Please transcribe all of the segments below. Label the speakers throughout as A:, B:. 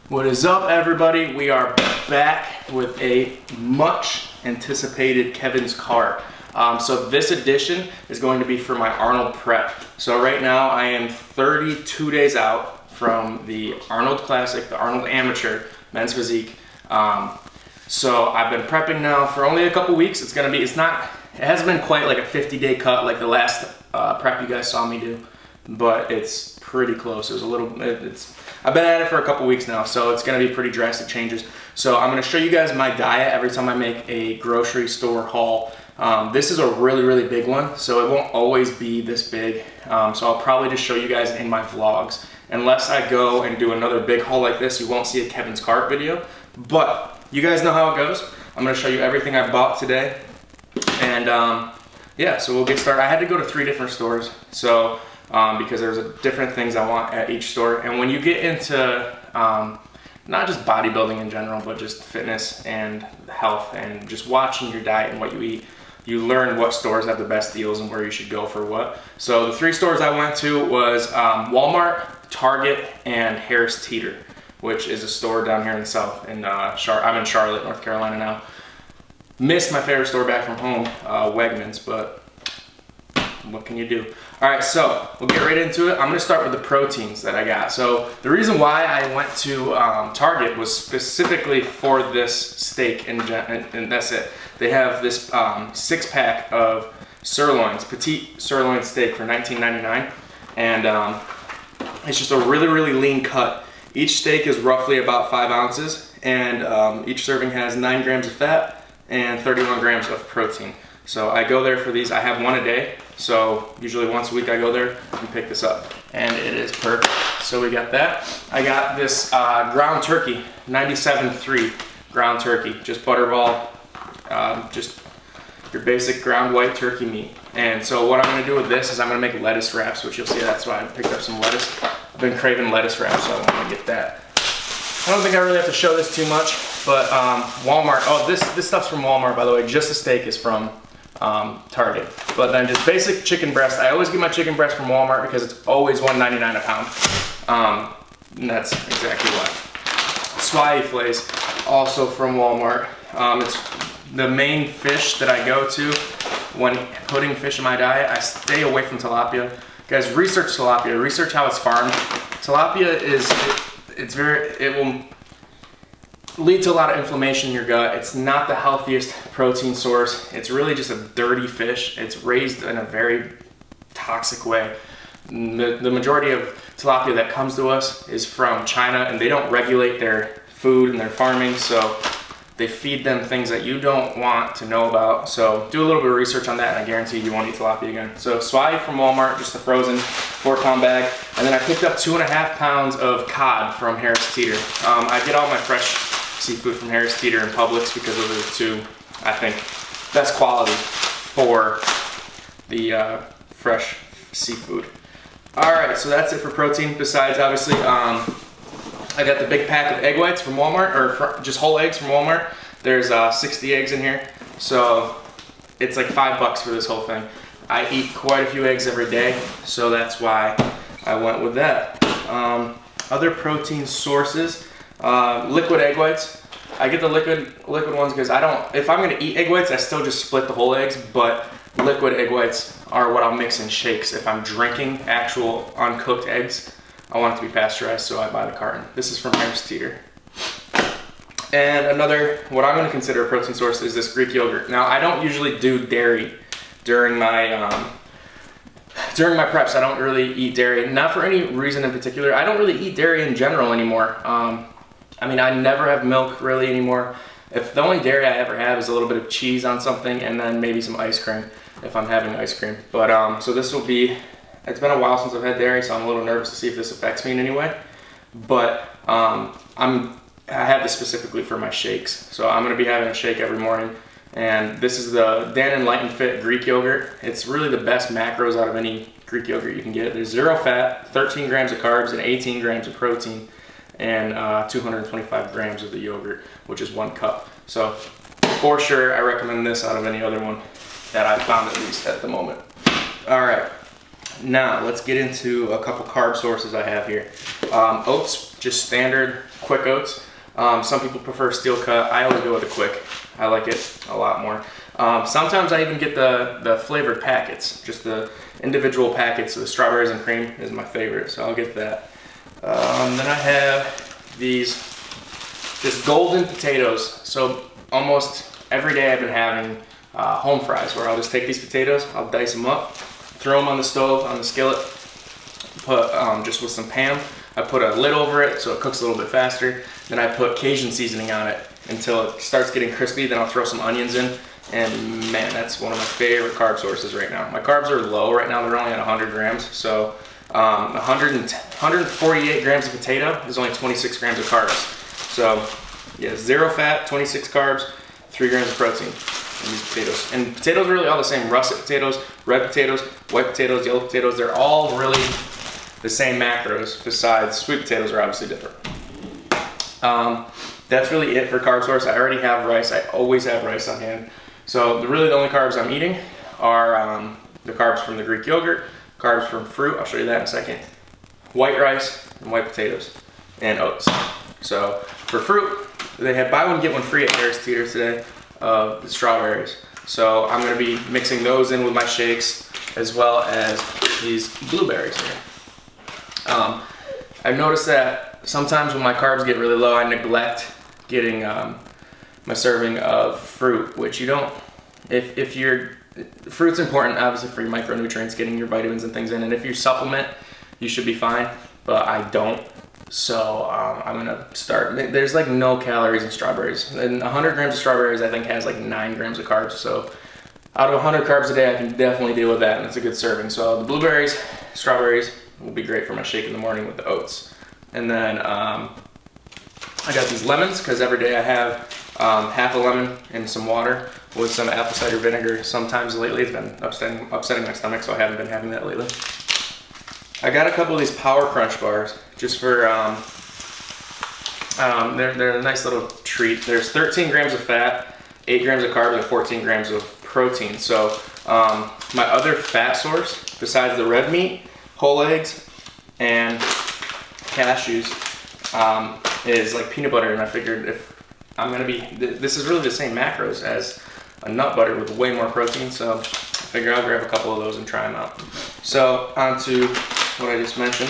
A: What is up, everybody? We are back with a much anticipated Kevin's Kart. So this edition is going to be for my Arnold prep. So right now I am 32 days out from the Arnold Classic, the Arnold Amateur Men's Physique. So I've been prepping now for only a couple weeks. It hasn't been quite like a 50-day cut like the last prep you guys saw me do, but it's pretty close. I've been at it for a couple weeks now, so it's gonna be pretty drastic changes. So I'm gonna show you guys my diet every time I make a grocery store haul. This is a really big one, so it won't always be this big. So I'll probably just show you guys in my vlogs. Unless I go and do another big haul like this, you won't see a Kevin's Kart video. But you guys know how it goes. I'm gonna show you everything I bought today. And yeah, so we'll get started. I had to go to 3 different stores, so because there's different things I want at each store. And when you get into not just bodybuilding in general, but just fitness and health and just watching your diet and what you eat, you learn what stores have the best deals and where you should go for what. So the 3 stores I went to was Walmart, Target, and Harris Teeter, which is a store down here in the south. I'm in Charlotte, North Carolina now. Missed my favorite store back from home, Wegmans, but what can you do? All right, so we'll get right into it. I'm gonna start with the proteins that I got. So the reason why I went to Target was specifically for this steak, and that's it. They have this 6-pack of sirloins, petite sirloin steak for $19.99, and it's just a really lean cut. Each steak is roughly about 5 ounces, and each serving has 9 grams of fat and 31 grams of protein. So I go there for these. I have one a day, so usually once a week I go there and pick this up, and it is perfect. So we got that. I got this ground turkey, 97.3 ground turkey, just butterball, just your basic ground white turkey meat. And so what I'm gonna do with this is I'm gonna make lettuce wraps, which you'll see. That's why I picked up some lettuce. I've been craving lettuce wraps, so I want to get that. I don't think I really have to show this too much, but Walmart. Oh, this stuff's from Walmart, by the way. Just the steak is from Target. But then just basic chicken breast. I always get my chicken breast from Walmart because it's always $1.99 a pound. And that's exactly why. Swai fillets, also from Walmart. It's the main fish that I go to when putting fish in my diet. I stay away from tilapia. Guys, research tilapia. Research how it's farmed. Tilapia it will lead to a lot of inflammation in your gut. It's not the healthiest protein source. It's really just a dirty fish. It's raised in a very toxic way. The majority of tilapia that comes to us is from China, and they don't regulate their food and their farming, so they feed them things that you don't want to know about. So do a little bit of research on that, and I guarantee you won't eat tilapia again. So swai from Walmart, just a frozen 4-pound bag. And then I picked up 2.5 pounds of cod from Harris Teeter. I get all my fresh seafood from Harris Teeter and Publix because those are the 2, I think, best quality for the fresh seafood. All right, so that's it for protein. Besides, obviously, I got the big pack of egg whites from Walmart, or just whole eggs from Walmart. There's 60 eggs in here, so it's like $5 for this whole thing. I eat quite a few eggs every day, so that's why I went with that. Other protein sources, liquid egg whites. I get the liquid ones because if I'm gonna eat egg whites, I still just split the whole eggs, but liquid egg whites are what I'll mix in shakes. If I'm drinking actual uncooked eggs, I want it to be pasteurized, so I buy the carton. This is from Harris Teeter. And another, what I'm gonna consider a protein source, is this Greek yogurt. Now, I don't usually do dairy during my preps. I don't really eat dairy, not for any reason in particular. I don't really eat dairy in general anymore. I mean, I never have milk really anymore. If the only dairy I ever have is a little bit of cheese on something, and then maybe some ice cream if I'm having ice cream. But so this will be, it's been a while since I've had dairy, so I'm a little nervous to see if this affects me in any way. But I have this specifically for my shakes. So I'm gonna be having a shake every morning. And this is the Dan & Light & Fit Greek yogurt. It's really the best macros out of any Greek yogurt you can get. There's 0 fat, 13 grams of carbs, and 18 grams of protein, and 225 grams of the yogurt, which is 1 cup. So for sure, I recommend this out of any other one that I've found, at least at the moment. All right, now let's get into a couple carb sources I have here. Oats, just standard quick oats. Some people prefer steel cut. I always go with the quick. I like it a lot more. Sometimes I even get the flavored packets, just the individual packets. So the strawberries and cream is my favorite, so I'll get that. Then I have these just golden potatoes. So almost every day I've been having home fries, where I'll just take these potatoes, I'll dice them up, throw them on the stove, on the skillet, put just with some Pam. I put a lid over it so it cooks a little bit faster. Then I put Cajun seasoning on it until it starts getting crispy. Then I'll throw some onions in. And man, that's one of my favorite carb sources right now. My carbs are low right now. They're only at 100 grams. So 148 grams of potato is only 26 grams of carbs. So yeah, 0 fat, 26 carbs, 3 grams of protein in these potatoes. And potatoes are really all the same. Russet potatoes, red potatoes, white potatoes, yellow potatoes. They're all really the same macros, besides sweet potatoes are obviously different. That's really it for carb source. I already have rice. I always have rice on hand. So really the only carbs I'm eating are the carbs from the Greek yogurt, carbs from fruit, I'll show you that in a second, white rice and white potatoes, and oats. So for fruit, they had buy one get one free at Harris Teeter today, the strawberries. So I'm gonna be mixing those in with my shakes, as well as these blueberries here. I've noticed that sometimes when my carbs get really low, I neglect getting my serving of fruit, which you don't, fruit's important obviously for your micronutrients, getting your vitamins and things in, and if you supplement, you should be fine, but I don't. So I'm gonna start, there's like no calories in strawberries, and 100 grams of strawberries I think has like 9 grams of carbs, so out of 100 carbs a day I can definitely deal with that, and it's a good serving. So the blueberries, strawberries will be great for my shake in the morning with the oats. And then I got these lemons, because every day I have half a lemon in some water with some apple cider vinegar. Sometimes lately it's been upsetting my stomach, so I haven't been having that lately. I got a couple of these Power Crunch bars just for, they're a nice little treat. There's 13 grams of fat, 8 grams of carbs, and 14 grams of protein. So my other fat source, besides the red meat, whole eggs, and cashews, is like peanut butter, and I figured if I'm gonna be, this is really the same macros as a nut butter with way more protein, so I figure I'll grab a couple of those and try them out. So on to what I just mentioned,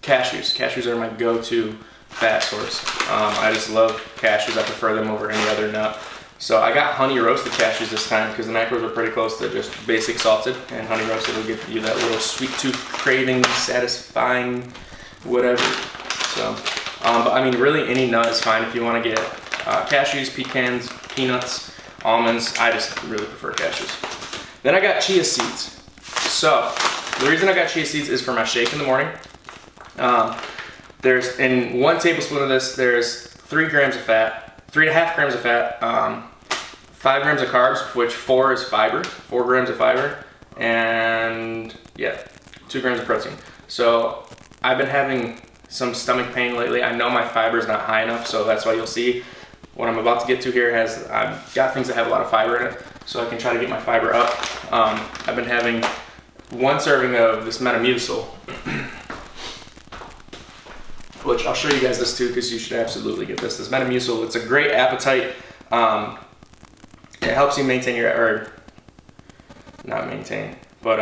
A: cashews. Cashews are my go-to fat source. I just love cashews. I prefer them over any other nut. So I got honey roasted cashews this time because the macros are pretty close to just basic salted, and honey roasted will give you that little sweet tooth craving, satisfying, whatever. So, but I mean, really any nut is fine if you want to get cashews, pecans, peanuts, almonds. I just really prefer cashews. Then I got chia seeds. So the reason I got chia seeds is for my shake in the morning. There's in 1 tablespoon of this, there's 3 grams of fat, 3.5 grams of fat, 5 grams of carbs, which 4 is fiber, 4 grams of fiber, and yeah, 2 grams of protein. So I've been having some stomach pain lately. I know my fiber is not high enough, so that's why you'll see what I'm about to get to here has, I've got things that have a lot of fiber in it, so I can try to get my fiber up. I've been having 1 serving of this Metamucil, which I'll show you guys this too, because you should absolutely get this. This Metamucil, it's a great appetite. It helps you maintain your, or not maintain, but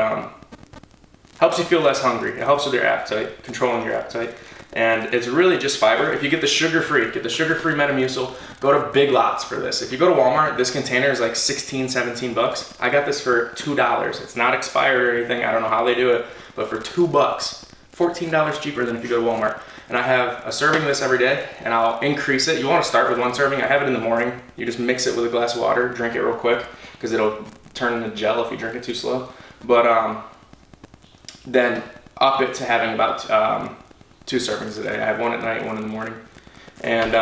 A: helps you feel less hungry. It helps with your appetite, controlling your appetite. And it's really just fiber. If you get the sugar-free Metamucil, go to Big Lots for this. If you go to Walmart, this container is like 16, 17 bucks. I got this for $2. It's not expired or anything. I don't know how they do it, but for $2, $14 cheaper than if you go to Walmart. And I have a serving of this every day, and I'll increase it. You want to start with 1 serving. I have it in the morning. You just mix it with a glass of water, drink it real quick, because it'll turn into gel if you drink it too slow. But then up it to having about 2 servings a day. I have 1 at night, 1 in the morning. And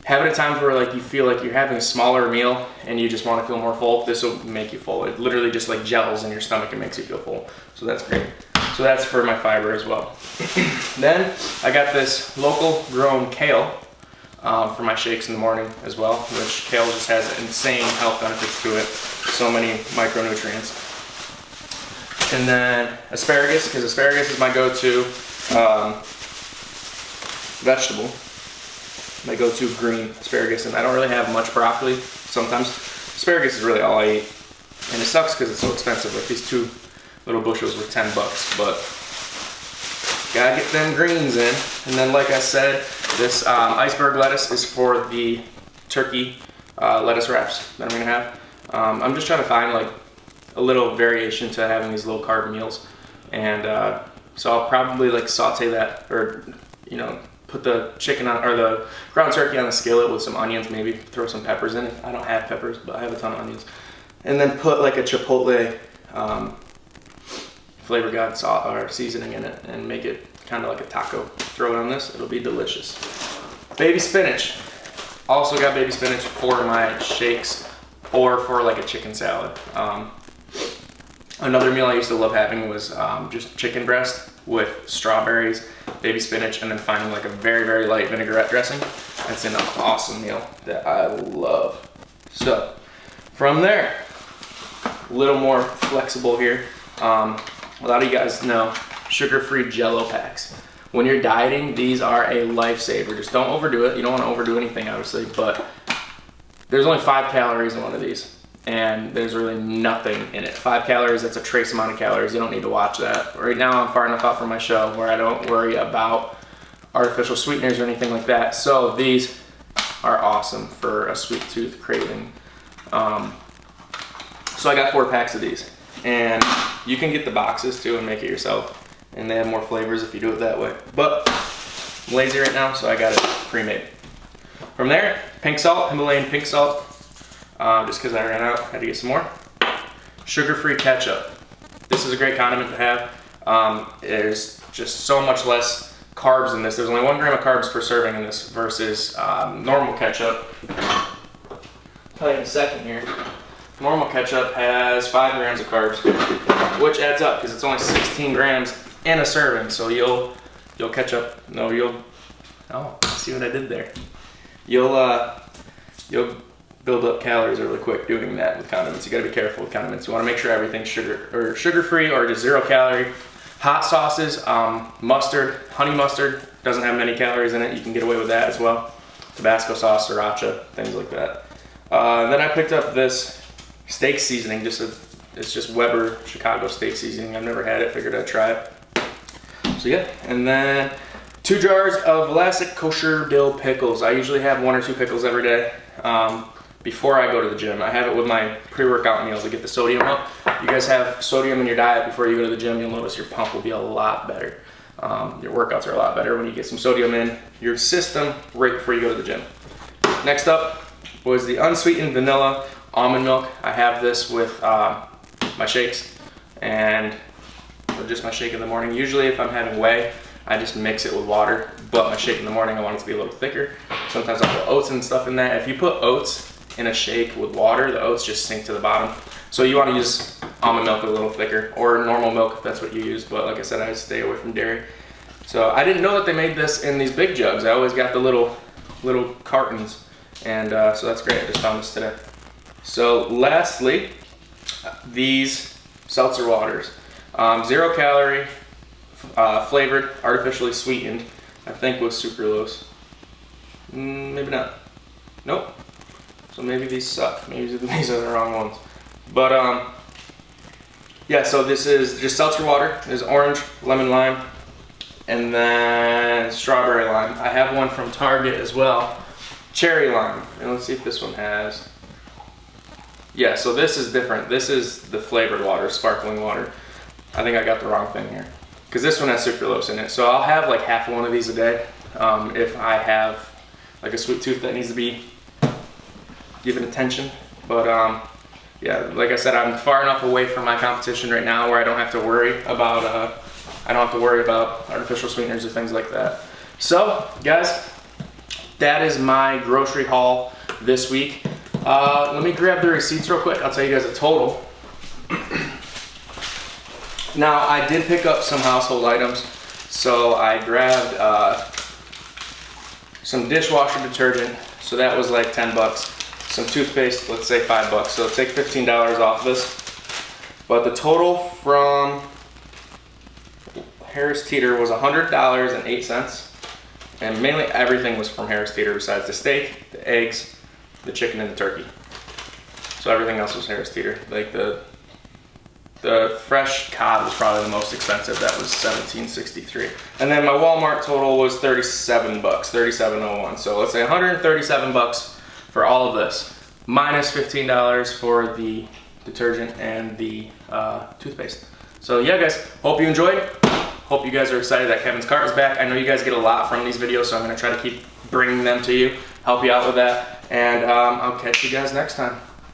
A: have it at times where like you feel like you're having a smaller meal and you just want to feel more full. This will make you full. It literally just like gels in your stomach and makes you feel full. So that's great. So that's for my fiber as well. Then I got this local grown kale for my shakes in the morning as well, which kale just has insane health benefits to it. So many micronutrients. And then asparagus, because asparagus is my go-to. vegetable. My go-to green asparagus, and I don't really have much broccoli sometimes. Asparagus is really all I eat, and it sucks because it's so expensive. Like these 2 little bushels were 10 bucks, but gotta get them greens in. And then, like I said, this iceberg lettuce is for the turkey lettuce wraps that I'm gonna have. I'm just trying to find like a little variation to having these low carb meals, and so I'll probably like saute that, or you know, put the chicken on, or the ground turkey on the skillet with some onions, maybe throw some peppers in it. I don't have peppers, but I have a ton of onions. And then put like a chipotle flavor god sauce or seasoning in it, and make it kind of like a taco. Throw it on this, it'll be delicious. Baby spinach. Also got baby spinach for my shakes or for like a chicken salad. Another meal I used to love having was just chicken breast with strawberries, baby spinach, and then finding like a very, very light vinaigrette dressing. That's an awesome meal that I love. So from there, a little more flexible here. A lot of you guys know sugar-free Jell-O packs. When you're dieting, these are a lifesaver. Just don't overdo it. You don't want to overdo anything, obviously, but there's only 5 calories in one of these, and there's really nothing in it. 5 calories, that's a trace amount of calories. You don't need to watch that. Right now, I'm far enough out from my show where I don't worry about artificial sweeteners or anything like that. So these are awesome for a sweet tooth craving. So I got 4 packs of these, and you can get the boxes too and make it yourself, and they have more flavors if you do it that way. But I'm lazy right now, so I got it pre-made. From there, pink salt, Himalayan pink salt, just because I ran out, had to get some more. Sugar-free ketchup. This is a great condiment to have. There's just so much less carbs in this. There's only 1 gram of carbs per serving in this versus normal ketchup. I'll tell you in a second here. Normal ketchup has 5 grams of carbs, which adds up because it's only 16 grams in a serving. So you'll see what I did there. You'll build up calories really quick doing that with condiments. You got to be careful with condiments. You want to make sure everything's sugar-free or just 0 calorie. Hot sauces, mustard, honey mustard doesn't have many calories in it. You can get away with that as well. Tabasco sauce, sriracha, things like that. Then I picked up this steak seasoning. It's just Weber Chicago steak seasoning. I've never had it. Figured I'd try it. So yeah, and then 2 jars of Vlasic kosher dill pickles. I usually have 1 or 2 pickles every day before I go to the gym. I have it with my pre-workout meals to get the sodium up. You guys have sodium in your diet before you go to the gym, you'll notice your pump will be a lot better. Your workouts are a lot better when you get some sodium in your system right before you go to the gym. Next up was the unsweetened vanilla almond milk. I have this with my shakes, and just my shake in the morning. Usually if I'm having whey, I just mix it with water, but my shake in the morning I want it to be a little thicker. Sometimes I'll put oats and stuff in that. If you put oats in a shake with water, the oats just sink to the bottom. So you want to use almond milk a little thicker, or normal milk if that's what you use, but like I said, I stay away from dairy. So I didn't know that they made this in these big jugs. I always got the little cartons, and so that's great. I just found this today. So lastly, these seltzer waters. 0 calorie, flavored, artificially sweetened, I think with sucralose. Maybe not. Nope. So maybe these suck. Maybe these are the wrong ones. But yeah, so this is just seltzer water. There's orange, lemon lime, and then strawberry lime. I have one from Target as well. Cherry lime. And let's see if this one has. Yeah, so this is different. This is the flavored water, sparkling water. I think I got the wrong thing here, because this one has sucralose in it. So I'll have like half one of these a day if I have like a sweet tooth that needs to be given attention. But yeah, like I said, I'm far enough away from my competition right now where I don't have to worry about artificial sweeteners or things like that. So guys, that is my grocery haul this week. Let me grab the receipts real quick. I'll tell you guys the total. Now, I did pick up some household items. So I grabbed some dishwasher detergent. So that was like 10 bucks. Some toothpaste, let's say 5 bucks. So take $15 off this. But the total from Harris Teeter was $100.08. And mainly everything was from Harris Teeter besides the steak, the eggs, the chicken, and the turkey. So everything else was Harris Teeter. Like the fresh cod was probably the most expensive. That was $17.63. And then my Walmart total was $37, $37.01. So let's say $137 for all of this, minus $15 for the detergent and the toothpaste. So yeah, guys, hope you enjoyed. Hope you guys are excited that Kevin's Cart is back. I know you guys get a lot from these videos, so I'm gonna try to keep bringing them to you, help you out with that, and I'll catch you guys next time.